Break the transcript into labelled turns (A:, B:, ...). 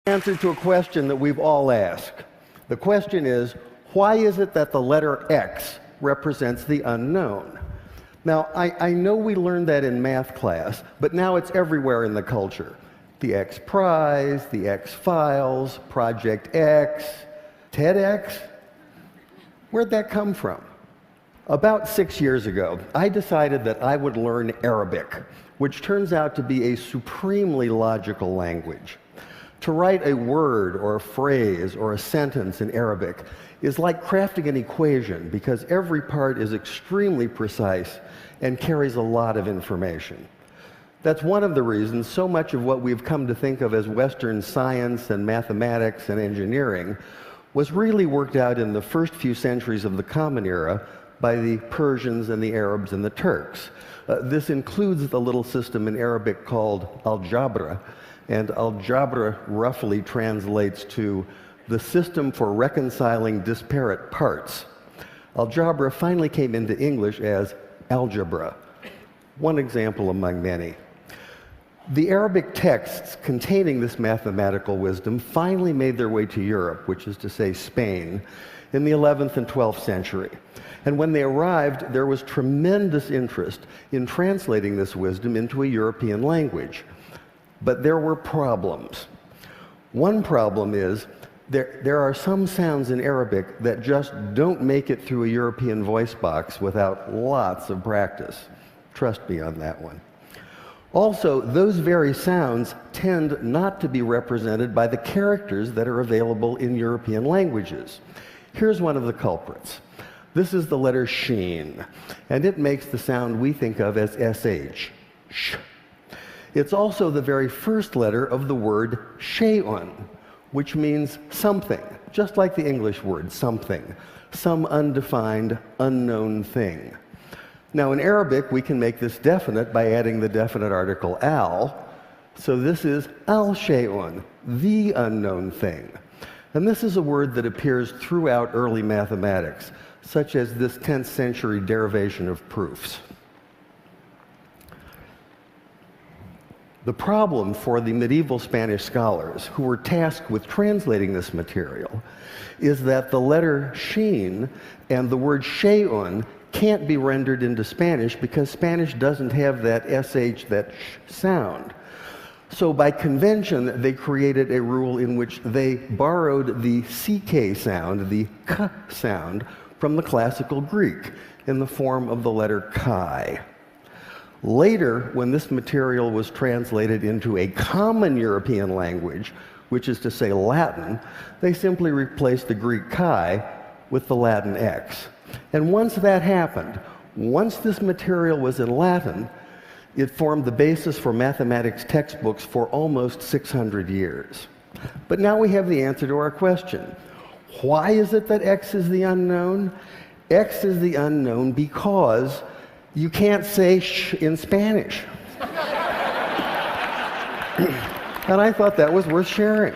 A: Answer to a question that we've all asked. The question is, why is it that the letter X represents the unknown? Now, I know we learned that in math class, but now it's everywhere in the culture. The X Prize, the X Files, Project X, TEDx. Where'd that come from? About 6 years ago, I decided that I would learn Arabic, which turns out to be a supremely logical language. To write a word or a phrase or a sentence in Arabic is like crafting an equation because every part is extremely precise and carries a lot of information. That's one of the reasons so much of what we've come to think of as Western science and mathematics and engineering was really worked out in the first few centuries of the Common Era by the Persians and the Arabs and the Turks. This includes the little system in Arabic called algebra, and algebra roughly translates to the system for reconciling disparate parts. Algebra finally came into English as algebra, one example among many. The Arabic texts containing this mathematical wisdom finally made their way to Europe, which is to say Spain, in the 11th and 12th century. And when they arrived, there was tremendous interest in translating this wisdom into a European language. But there were problems. One problem is there are some sounds in Arabic that just don't make it through a European voice box without lots of practice. Trust me on that one. Also, those very sounds tend not to be represented by the characters that are available in European languages. Here's one of the culprits. This is the letter sheen, and it makes the sound we think of as sh. Sh. It's also the very first letter of the word shay'un, which means something, just like the English word something, some undefined, unknown thing. Now, in Arabic, we can make this definite by adding the definite article al, so this is al-shay'un, the unknown thing. And this is a word that appears throughout early mathematics, such as this 10th century derivation of proofs. The problem for the medieval Spanish scholars who were tasked with translating this material is that the letter sheen and the word shay'un can't be rendered into Spanish because Spanish doesn't have that sh, that sh sound. So by convention, they created a rule in which they borrowed the ck sound, the k sound, from the classical Greek in the form of the letter chi. Later, when this material was translated into a common European language, which is to say Latin, they simply replaced the Greek chi with the Latin x. And once that happened, once this material was in Latin, it formed the basis for mathematics textbooks for almost 600 years. But now we have the answer to our question. Why is it that x is the unknown? X is the unknown because you can't say sh in Spanish. And I thought that was worth sharing.